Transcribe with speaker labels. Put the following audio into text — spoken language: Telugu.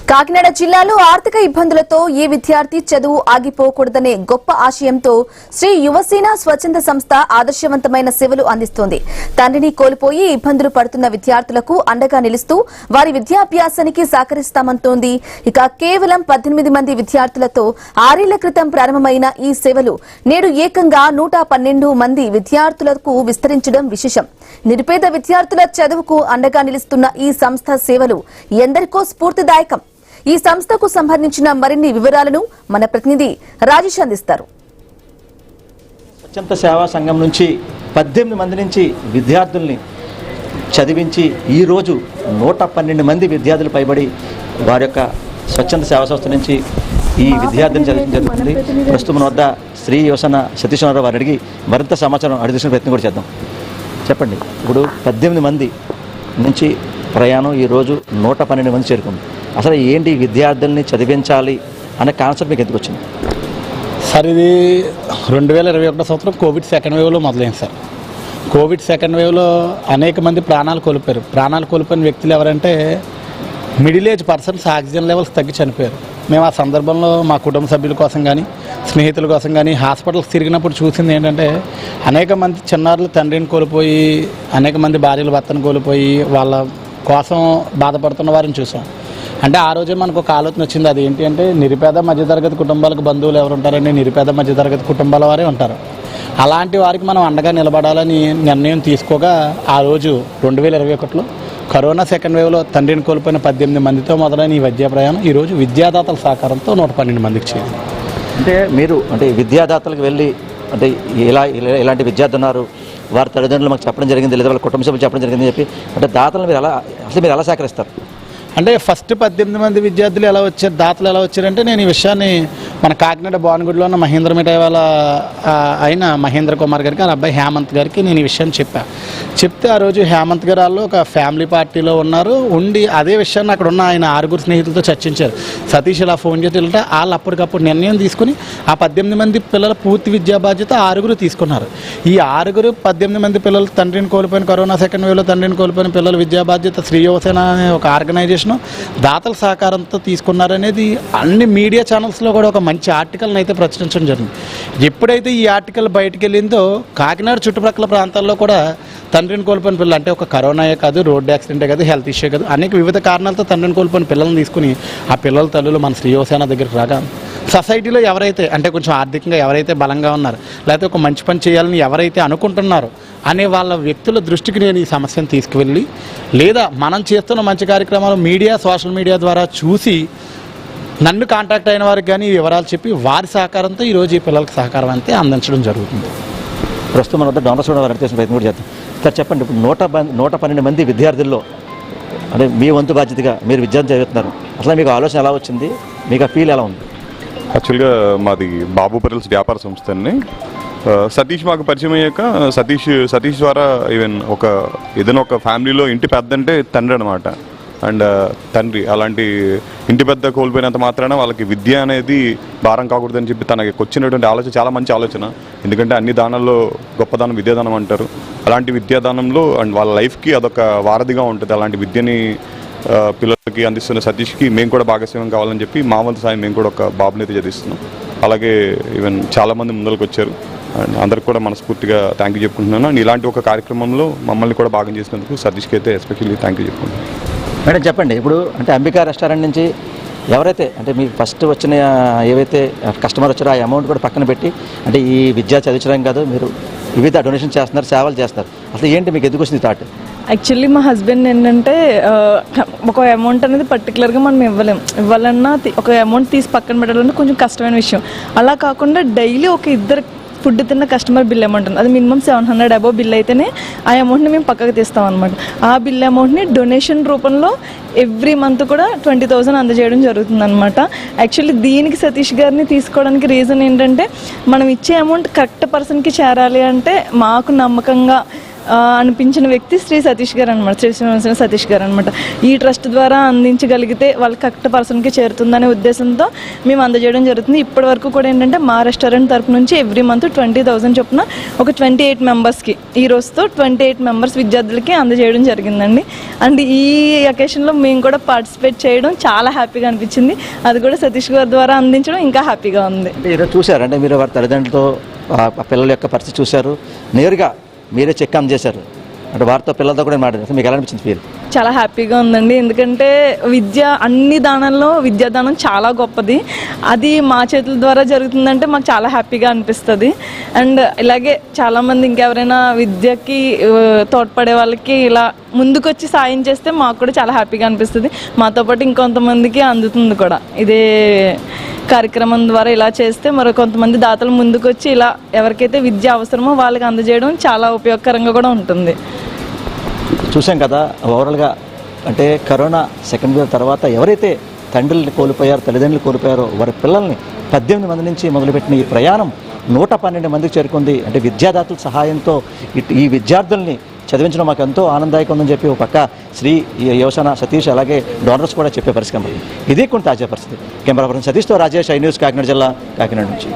Speaker 1: కాకినాడ జిల్లాలో ఆర్థిక ఇబ్బందులతో ఏ విద్యార్థి చదువు ఆగిపోకూడదనే గొప్ప ఆశయంతో శ్రీ యువసేన స్వచ్ఛంద సంస్థ ఆదర్శవంతమైన సేవలు అందిస్తోంది. తండ్రిని కోల్పోయి ఇబ్బందులు పడుతున్న విద్యార్థులకు అండగా నిలుస్తూ వారి విద్యాభ్యాసానికి సహకరిస్తామంటోంది. ఇక కేవలం 18 మంది విద్యార్థులతో 6 ఏళ్ల క్రితం ప్రారంభమైన ఈ సేవలు నేడు ఏకంగా 112 మంది విద్యార్థులకు విస్తరించడం విశేషం. నిరుపేద విద్యార్థుల చదువుకు అండగా నిలుస్తున్న ఈ సంస్థ సేవలు ఎందరికో స్ఫూర్తిదాయకం. ఈ సంస్థకు సంబంధించిన మరిన్ని వివరాలను మన ప్రతినిధి రాజేష్ అందిస్తారు.
Speaker 2: స్వచ్ఛంద సేవా సంఘం నుంచి 18 మంది నుంచి విద్యార్థుల్ని చదివించి ఈరోజు 112 మంది విద్యార్థులు పైబడి వారి యొక్క స్వచ్ఛంద సేవా సంస్థ నుంచి ఈ విద్యార్థిని చదివించడం జరుగుతుంది. ప్రస్తుతం మన వద్ద శ్రీ యువసేన సతీశ్వరరావు వారు అడిగి మరింత సమాచారం అడిగిన ప్రయత్నం కూడా చేద్దాం. చెప్పండి, ఇప్పుడు 18 మంది నుంచి ప్రయాణం ఈరోజు 112 మంది చేరుకుంది. అసలు ఏంటి విద్యార్థుల్ని చదివించాలి అనే కాన్సెప్ట్ మీకు ఎందుకు వచ్చింది?
Speaker 3: సార్, ఇది 2021 సంవత్సరం కోవిడ్ సెకండ్ వేవ్లో మొదలైంది సార్. కోవిడ్ సెకండ్ వేవ్లో అనేక మంది ప్రాణాలు కోల్పోయారు. ప్రాణాలు కోల్పోయిన వ్యక్తులు ఎవరంటే middle age persons oxygen levels తగ్గి చనిపోయారు. మేము ఆ సందర్భంలో మా కుటుంబ సభ్యుల కోసం కానీ స్నేహితుల కోసం కానీ హాస్పిటల్స్ తిరిగినప్పుడు చూసింది ఏంటంటే అనేక మంది చిన్నారులు తండ్రిని కోల్పోయి, అనేక మంది భార్యలు భర్తను కోల్పోయి వాళ్ళ కోసం బాధపడుతున్న వారిని చూసాం. అంటే ఆ రోజే మనకు ఒక ఆలోచన వచ్చింది. అది ఏంటి అంటే నిరుపేద మధ్యతరగతి కుటుంబాలకు బంధువులు ఎవరు ఉంటారండి? నిరుపేద మధ్యతరగతి కుటుంబాల వారే ఉంటారు. అలాంటి వారికి మనం అండగా నిలబడాలని నిర్ణయం తీసుకోగా ఆ రోజు 2021లో కరోనా సెకండ్ వేవ్లో తండ్రిని కోల్పోయిన 18 మందితో మొదలైన ఈ విద్యా ప్రయాణం ఈరోజు విద్యాదాతల సహకారంతో 112 మందికి చేరింది.
Speaker 2: అంటే మీరు విద్యాదాతలకు వెళ్ళి ఇలాంటి విద్యార్థులు ఉన్నారు, వారి తల్లిదండ్రులు మాకు చెప్పడం జరిగింది, లేదా వాళ్ళ కుటుంబ సభ్యులు చెప్పడం జరిగింది చెప్పి దాతలు మీరు ఎలా సేకరిస్తారు?
Speaker 3: అంటే ఫస్ట్ 18 మంది విద్యార్థులు ఎలా వచ్చారు, దాతలు ఎలా వచ్చారంటే నేను ఈ విషయాన్ని మన కాకినాడ బాన్గుడిలో ఉన్న మహేంద్ర మిఠాయి వాళ్ళ అయిన మహేంద్ర కుమార్ గారికి, వాళ్ళ అబ్బాయి హేమంత్ గారికి నేను ఈ విషయాన్ని చెప్తే ఆ రోజు హేమంత్ గారు వాళ్ళు ఒక ఫ్యామిలీ పార్టీలో ఉండి అదే విషయాన్ని అక్కడ ఉన్న ఆయన 6 స్నేహితులతో చర్చించారు. సతీష్ ఇలా ఫోన్ చేసి వెళ్తే వాళ్ళు అప్పటికప్పుడు నిర్ణయం తీసుకుని ఆ 18 మంది పిల్లల పూర్తి విద్యా బాధ్యత 6 తీసుకున్నారు. ఈ 6 18 మంది పిల్లలు తండ్రిని కోల్పోయిన కరోనా సెకండ్ వేవ్లో తండ్రిని కోల్పోయిన పిల్లల విద్యా బాధ్యత శ్రీ యువసేన అనే ఒక ఆర్గనైజేషన్ దాతల సహకారంతో తీసుకున్నారనేది అన్ని మీడియా ఛానల్స్లో కూడా ఒక మంచి ఆర్టికల్ని అయితే ప్రచురించడం జరిగింది. ఎప్పుడైతే ఈ ఆర్టికల్ బయటకు వెళ్ళిందో కాకినాడ చుట్టుప్రక్కల ప్రాంతాల్లో కూడా తండ్రిని కోల్పోయిన పిల్లలు, అంటే ఒక కరోనాయే కాదు, రోడ్డు యాక్సిడెంటే కాదు, హెల్త్ ఇష్యూ కాదు, అనేక వివిధ కారణాలతో తండ్రిని కోల్పోయిన పిల్లల్ని తీసుకుని ఆ పిల్లల తల్లులు మన శ్రీ యువసేన దగ్గరికి రాగా సొసైటీలో ఎవరైతే అంటే కొంచెం ఆర్థికంగా ఎవరైతే బలంగా ఉన్నారో, లేకపోతే ఒక మంచి పని చేయాలని ఎవరైతే అనుకుంటున్నారో అనే వాళ్ళ వ్యక్తుల దృష్టికి నేను ఈ సమస్యను తీసుకువెళ్ళి, లేదా మనం చేస్తున్న మంచి కార్యక్రమాలు మీడియా సోషల్ మీడియా ద్వారా చూసి నన్ను కాంటాక్ట్ అయిన వారికి కానీ ఈ వివరాలు చెప్పి వారి సహకారంతో ఈరోజు ఈ పిల్లలకు సహకారం అంతే అందించడం జరుగుతుంది.
Speaker 2: ప్రస్తుతం మన వద్ద డోనర్స్ కూడా వారికి ప్రయత్నం కూడా చేద్దాం. సార్ చెప్పండి, ఇప్పుడు 112 మంది విద్యార్థుల్లో అంటే మీ వంతు బాధ్యతగా మీరు విద్యార్థి చదువుతున్నారు, అసలు మీకు ఆలోచన ఎలా వచ్చింది, మీకు ఆ ఫీల్ ఎలా ఉంది?
Speaker 4: యాక్చువల్గా మాది బాబు పెరల్స్ వ్యాపార సంస్థ అండి. సతీష్ మాకు పరిచయం అయ్యాక సతీష్ ద్వారా ఈవెన్ ఏదైనా ఒక ఫ్యామిలీలో ఇంటి పెద్ద అంటే తండ్రి అనమాట. అండ్ తండ్రి అలాంటి ఇంటి పెద్ద కోల్పోయినంత మాత్రాన వాళ్ళకి విద్య అనేది భారం కాకూడదని చెప్పి తనకి వచ్చినటువంటి ఆలోచన చాలా మంచి ఆలోచన. ఎందుకంటే అన్ని దానాల్లో గొప్పదానం విద్యాదానం అంటారు. అలాంటి విద్యాదానంలో అండ్ వాళ్ళ లైఫ్కి అదొక వారధిగా ఉంటుంది. అలాంటి విద్యని పిల్లలకి అందిస్తున్న సతీష్కి మేము కూడా భాగస్వామ్యం కావాలని చెప్పి మా వంతు సాయం మేము కూడా ఒక బాబుని అయితే చదివిస్తున్నాం. అలాగే ఈవెన్ చాలామంది ముందరకు వచ్చారు. అండ్ అందరికి కూడా మనస్ఫూర్తిగా థ్యాంక్ యూ చెప్పుకుంటున్నాను. అండ్ ఇలాంటి ఒక కార్యక్రమంలో మమ్మల్ని కూడా భాగం చేసినందుకు సతీష్కి అయితే ఎస్పెషల్లీ థ్యాంక్ యూ చెప్పుకుంటున్నాను.
Speaker 2: మేడం చెప్పండి, ఇప్పుడు అంటే అంబికా రెస్టారెంట్ నుంచి ఎవరైతే అంటే మీకు ఫస్ట్ వచ్చిన ఏవైతే కస్టమర్ వచ్చారో ఆ అమౌంట్ కూడా పక్కన పెట్టి అంటే ఈ విద్య చదివించడం కాదు, మీరు వివిధ డొనేషన్ చేస్తున్నారు, సేవలు చేస్తారు, అసలు ఏంటి మీకు ఎందుకు వచ్చింది థాట్?
Speaker 5: యాక్చువల్లీ మా హస్బెండ్ ఏంటంటే ఒక అమౌంట్ అనేది పర్టికులర్గా మనం ఇవ్వాలన్నా ఒక అమౌంట్ తీసి పక్కన పెట్టాలన్నా కొంచెం కష్టమైన విషయం. అలా కాకుండా డైలీ ఒక ఇద్దరు ఫుడ్ తిన్న కస్టమర్ బిల్ అమౌంట్ ఉంది, అది మినిమం 700 అబోవ్ బిల్ అయితేనే ఆ అమౌంట్ని మేము పక్కకు తీస్తాం అనమాట. ఆ బిల్ అమౌంట్ని డొనేషన్ రూపంలో ఎవ్రీ మంత్ కూడా 20,000 అందజేయడం జరుగుతుంది అనమాట. యాక్చువల్లీ దీనికి సతీష్ గారిని తీసుకోవడానికి రీజన్ ఏంటంటే మనం ఇచ్చే అమౌంట్ కరెక్ట్ పర్సన్కి చేరాలి అంటే మాకు నమ్మకంగా అనిపించిన వ్యక్తి శ్రీ సతీష్ గారు అనమాట, శ్రీ శ్రీనివాస సతీష్ గారు అనమాట. ఈ ట్రస్ట్ ద్వారా అందించగలిగితే వాళ్ళకి కరెక్ట్ పర్సన్కి చేరుతుందనే ఉద్దేశంతో మేము అందజేయడం జరుగుతుంది. ఇప్పటి వరకు కూడా ఏంటంటే మా రెస్టారెంట్ తరపు నుంచి ఎవ్రీ మంత్ 20,000 చొప్పున ఒక 28 మెంబర్స్కి, ఈ రోజుతో 28 మెంబర్స్ విద్యార్థులకి అందజేయడం జరిగిందండి. అండ్ ఈ అకేషన్లో మేము కూడా పార్టిసిపేట్ చేయడం చాలా హ్యాపీగా అనిపించింది. అది కూడా సతీష్ గారి ద్వారా అందించడం ఇంకా హ్యాపీగా ఉంది.
Speaker 2: అంటే ఈరోజు చూశారంటే మీరు వారి తల్లిదండ్రులతో ఆ పిల్లల యొక్క పరిస్థితి చూశారు, నేరుగా మీరే చెక్ అందజేశారు, అంటే వారితో పిల్లలతో కూడా మాట్లాడారు. మీకు ఎలా అనిపించింది ఫీల్?
Speaker 5: చాలా హ్యాపీగా ఉందండి. ఎందుకంటే విద్య అన్ని దానాల్లో విద్యాదానం చాలా గొప్పది. అది మా చేతుల ద్వారా జరుగుతుందంటే మాకు చాలా హ్యాపీగా అనిపిస్తుంది. అండ్ ఇలాగే చాలామంది ఇంకెవరైనా విద్యకి తోడ్పడే వాళ్ళకి ఇలా ముందుకొచ్చి సాయం చేస్తే మాకు కూడా చాలా హ్యాపీగా అనిపిస్తుంది. మాతో పాటు ఇంకొంతమందికి అందుతుంది కూడా. ఇదే కార్యక్రమం ద్వారా ఇలా చేస్తే మరో కొంతమంది దాతలు ముందుకొచ్చి ఇలా ఎవరికైతే విద్య అవసరమో వాళ్ళకి అందజేయడం చాలా ఉపయోగకరంగా కూడా ఉంటుంది.
Speaker 2: చూసాం కదా ఓవరాల్గా, అంటే కరోనా సెకండ్ వేవ్ తర్వాత ఎవరైతే తండ్రుల్ని కోల్పోయారో, తల్లిదండ్రులు కోల్పోయారో వారి పిల్లల్ని 18 మంది నుంచి మొదలుపెట్టిన ఈ ప్రయాణం 112 మందికి చేరుకుంది. అంటే విద్యాదాతల సహాయంతో ఈ విద్యార్థుల్ని చదివించడం మాకు ఎంతో ఆనందదాయకం ఉందని చెప్పి ఒక పక్క శ్రీ యువసేన సతీష్ అలాగే డోనర్స్ కూడా చెప్పే పరిస్థితి. ఇది కొంత తాజా పరిస్థితి. కెమెరా పర్సన్ సతీష్తో రాజేష్, ఐ న్యూస్, కాకినాడ జిల్లా, కాకినాడ నుంచి.